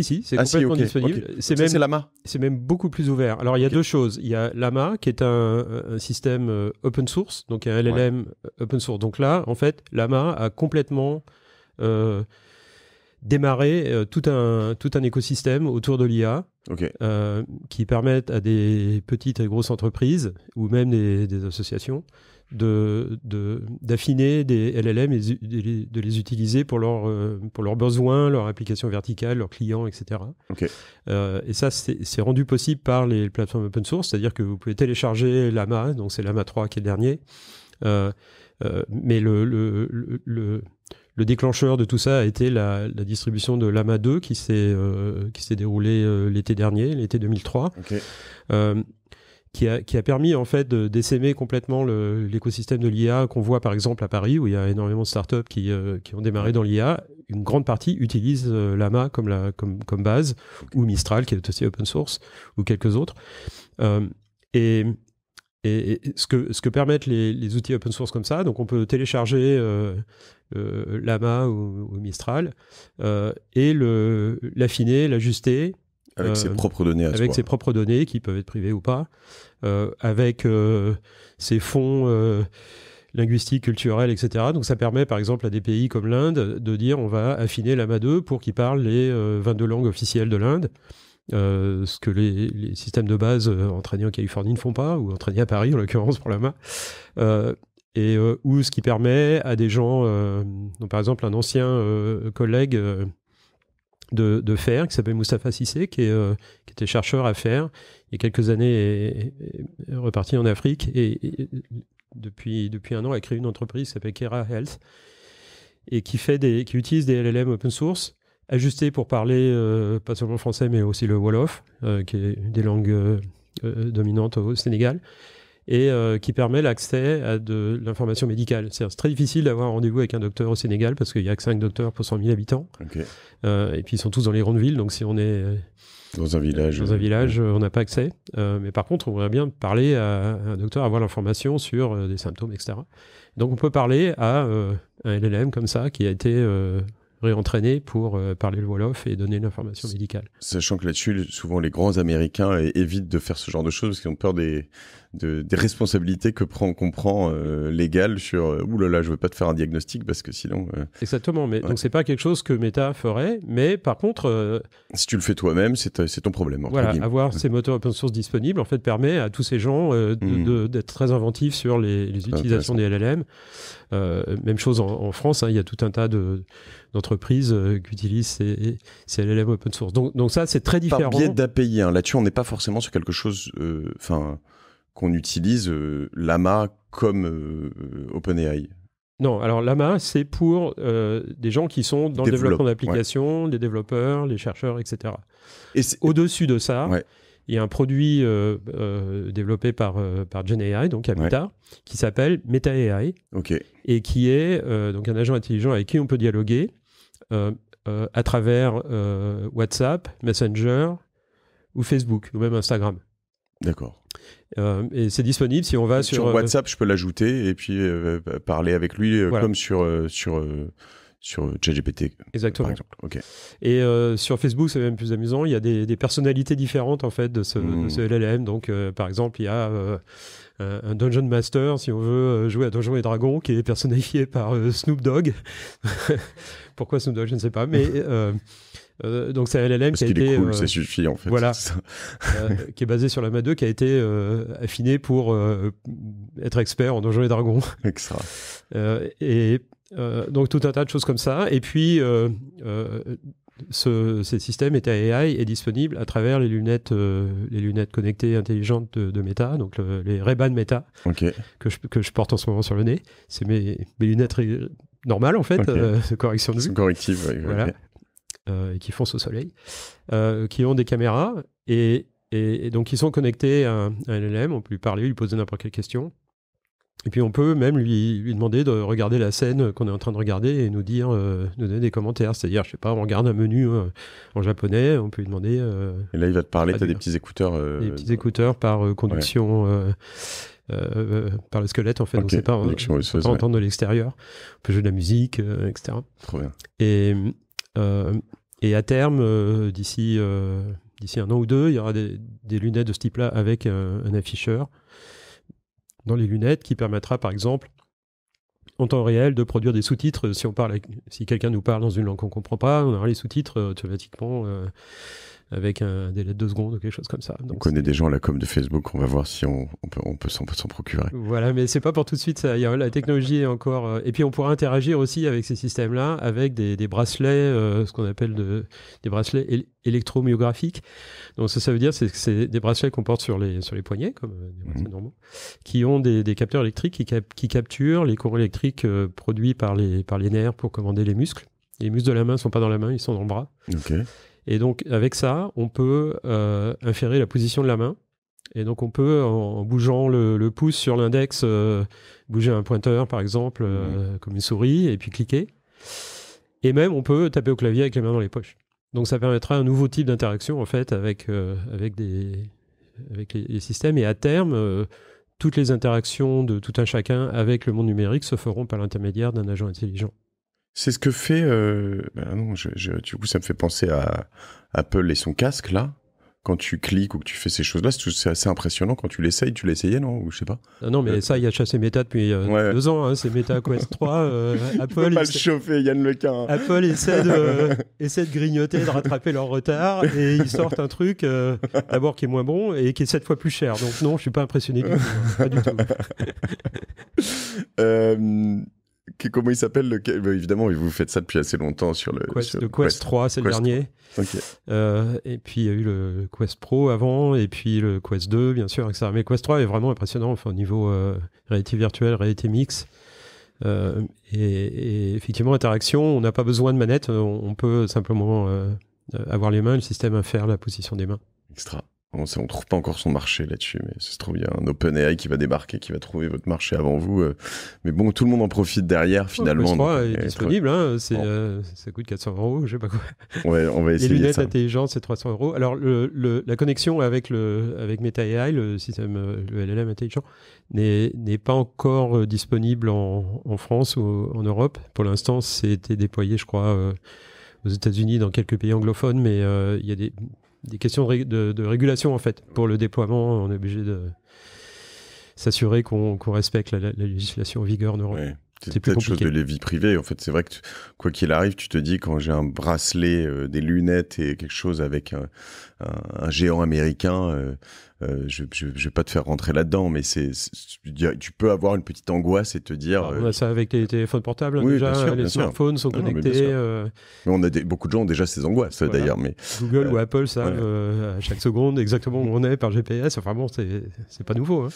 Si, c'est complètement disponible. Okay. C'est Llama. C'est même beaucoup plus ouvert. Alors, il y a deux choses. Il y a Llama, qui est un système open source, donc un LLM open source. Donc là, en fait, Llama a complètement démarré tout un écosystème autour de l'IA qui permettent à des petites et grosses entreprises, ou même des associations, d'affiner des LLM et de les utiliser pour leurs besoins, leurs applications verticales, leurs clients, etc. Et ça, c'est rendu possible par les plateformes open source, c'est-à-dire que vous pouvez télécharger Llama, donc c'est Llama 3 qui est le dernier, mais le déclencheur de tout ça a été la distribution de Llama 2 qui s'est déroulée l'été dernier, l'été 2003. Qui a permis en fait d'essaimer complètement l'écosystème de l'IA qu'on voit par exemple à Paris, où il y a énormément de startups qui ont démarré dans l'IA. Une grande partie utilise Llama comme base, ou Mistral qui est aussi open source, ou quelques autres. Et ce que permettent les outils open source comme ça, donc on peut télécharger Llama ou Mistral et l'affiner, l'ajuster. Avec ses propres données ses propres données, qui peuvent être privées ou pas, avec ses fonds linguistiques, culturels, etc. Donc ça permet par exemple à des pays comme l'Inde de dire on va affiner Llama 2 pour qu'il parle les 22 langues officielles de l'Inde, ce que les systèmes de base entraînés en Californie ne font pas, ou entraînés à Paris en l'occurrence pour Llama. Ou ce qui permet à des gens, donc par exemple un ancien collègue de FAIR, qui s'appelle Moustapha Cissé, qui était chercheur à FAIR il y a quelques années, est reparti en Afrique, et depuis un an a créé une entreprise qui s'appelle Kera Health, et qui utilise des LLM open source ajustés pour parler pas seulement le français mais aussi le Wolof, qui est une des langues dominantes au Sénégal, et qui permet l'accès à de l'information médicale. C'est très difficile d'avoir un rendez-vous avec un docteur au Sénégal parce qu'il n'y a que 5 docteurs pour 100 000 habitants. Et puis ils sont tous dans les grandes villes, donc si on est dans un village, on n'a pas accès. Mais par contre, on voudrait bien parler à un docteur, avoir l'information sur des symptômes, etc. Donc on peut parler à un LLM comme ça qui a été réentraîné pour parler le Wolof et donner l'information médicale. Sachant que là-dessus, souvent les grands Américains évitent de faire ce genre de choses parce qu'ils ont peur des responsabilités qu'on prend légales sur « Ouh là là, je veux pas te faire un diagnostic parce que sinon… » Exactement, mais donc c'est pas quelque chose que Meta ferait, mais par contre… si tu le fais toi-même, c'est ton problème. Voilà, avoir ces moteurs open source disponibles en fait permet à tous ces gens d'être très inventifs sur les utilisations des LLM. Même chose en France, il y a tout un tas d'entreprises qui utilisent ces LLM open source. Donc ça, c'est très différent. Par biais d'API, là-dessus, on n'est pas forcément sur quelque chose qu'on utilise Llama comme OpenAI. Non, alors Llama, c'est pour des gens qui sont dans le développement d'applications, les développeurs, les chercheurs, etc. Et au-dessus de ça, il y a un produit développé par GenAI, donc à Meta, qui s'appelle MetaAI, et qui est donc un agent intelligent avec qui on peut dialoguer à travers WhatsApp, Messenger ou Facebook, ou même Instagram. D'accord. Et c'est disponible si on va sur WhatsApp, je peux l'ajouter et puis parler avec lui comme sur ChatGPT. Exactement. Par exemple. Et sur Facebook, c'est même plus amusant. Il y a des personnalités différentes en fait de ce LLM. Donc, par exemple, il y a un Dungeon Master, si on veut jouer à Donjons et Dragons, qui est personnifié par Snoop Dogg. Pourquoi Snoop Dogg, je ne sais pas, mais donc c'est un LLM parce qui a qu'il été est cool, ça suffit en fait. Voilà, qui est basé sur Llama 2, qui a été affiné pour être expert en Donjons et Dragons. Extra. Donc tout un tas de choses comme ça. Et puis ce système MetaAI est disponible à travers les lunettes connectées intelligentes de Meta, donc les Ray-Ban Meta, que je porte en ce moment sur le nez. C'est mes lunettes normales en fait, de correction de vue. Correctives, voilà. Et qui foncent au soleil, qui ont des caméras et donc qui sont connectés à un LLM. On peut lui parler, lui poser n'importe quelle question. Et puis on peut même lui demander de regarder la scène qu'on est en train de regarder et nous donner des commentaires. C'est-à-dire, je sais pas, on regarde un menu en japonais, on peut lui demander... et là, il va te parler, tu as des petits écouteurs... Des petits écouteurs par conduction... par le squelette en fait, donc c'est pas on peut entendre de l'extérieur, on peut jouer de la musique, etc. Trop bien. Et à terme, d'ici un an ou deux, il y aura des lunettes de ce type-là avec un afficheur dans les lunettes qui permettra, par exemple, en temps réel, de produire des sous-titres. Si quelqu'un nous parle dans une langue qu'on ne comprend pas, on aura les sous-titres automatiquement avec un délai de 2 secondes ou quelque chose comme ça. Donc, on connaît des gens à la com de Facebook, on va voir si on peut s'en procurer. Voilà, mais c'est pas pour tout de suite. La technologie est encore... Et puis on pourra interagir aussi avec ces systèmes-là, avec des bracelets, ce qu'on appelle des bracelets électromyographiques. Donc ça veut dire que c'est des bracelets qu'on porte sur les poignets, comme des bracelets normaux, qui ont des capteurs électriques qui capturent les courants électriques produits par les nerfs pour commander les muscles. Les muscles de la main ne sont pas dans la main, ils sont dans le bras. Okay. Et donc, avec ça, on peut inférer la position de la main. Et donc, on peut, en bougeant le pouce sur l'index, bouger un pointeur, par exemple, comme une souris, et puis cliquer. Et même, on peut taper au clavier avec les mains dans les poches. Donc, ça permettra un nouveau type d'interaction, en fait, avec les systèmes. Et à terme, toutes les interactions de tout un chacun avec le monde numérique se feront par l'intermédiaire d'un agent intelligent. C'est ce que fait... du coup, ça me fait penser à Apple et son casque, là. Quand tu cliques ou que tu fais ces choses-là, c'est assez impressionnant quand tu l'essayes. Tu l'as essayé, non? Ou je sais pas. Non, mais ça, il y a chez Meta depuis 2 ans. Hein, c'est Meta Quest 3. Apple, pas le chauffer, Yann Lequin. Apple essaie de grignoter, de rattraper leur retard. Et ils sortent un truc, d'abord qui est moins bon et qui est 7 fois plus cher. Donc non, je suis pas impressionné du tout. Pas du tout. Comment il s'appelle évidemment, vous faites ça depuis assez longtemps sur le Quest 3, c'est le dernier. Okay. Et puis il y a eu le Quest Pro avant, et puis le Quest 2, bien sûr, etc. Mais le Quest 3 est vraiment impressionnant, enfin, au niveau réalité virtuelle, réalité mixte. Et effectivement, interaction, on n'a pas besoin de manette, on peut simplement avoir les mains, le système infère la position des mains. Extra. On ne trouve pas encore son marché là-dessus, mais c'est trop bien. Un OpenAI qui va débarquer, qui va trouver votre marché avant vous. Mais bon, tout le monde en profite derrière, finalement. Le Quest 3 est disponible, hein, ça coûte 400 €, je sais pas quoi. Ouais, on va essayer ça. Les lunettes intelligentes, c'est 300 €. Alors, la connexion avec Meta AI, le système, le LLM intelligent, n'est pas encore disponible en France ou en Europe. Pour l'instant, c'était déployé, je crois, aux États-Unis, dans quelques pays anglophones, mais il y a des questions de régulation, en fait. Pour le déploiement, on est obligé de s'assurer qu'on respecte la législation en vigueur en Europe. Ouais. C'est peut-être chose de la vie privée. En fait, c'est vrai que quoi qu'il arrive, tu te dis, quand j'ai un bracelet, des lunettes et quelque chose avec un géant américain, je vais pas te faire rentrer là-dedans, mais tu peux avoir une petite angoisse et te dire... on a ça avec les téléphones portables, oui, déjà, bien sûr, les smartphones sont connectés. Mais beaucoup de gens ont déjà ces angoisses, voilà. D'ailleurs. Mais, Google ou Apple savent à chaque seconde exactement où on est par GPS. Enfin bon, c'est pas nouveau. Hein.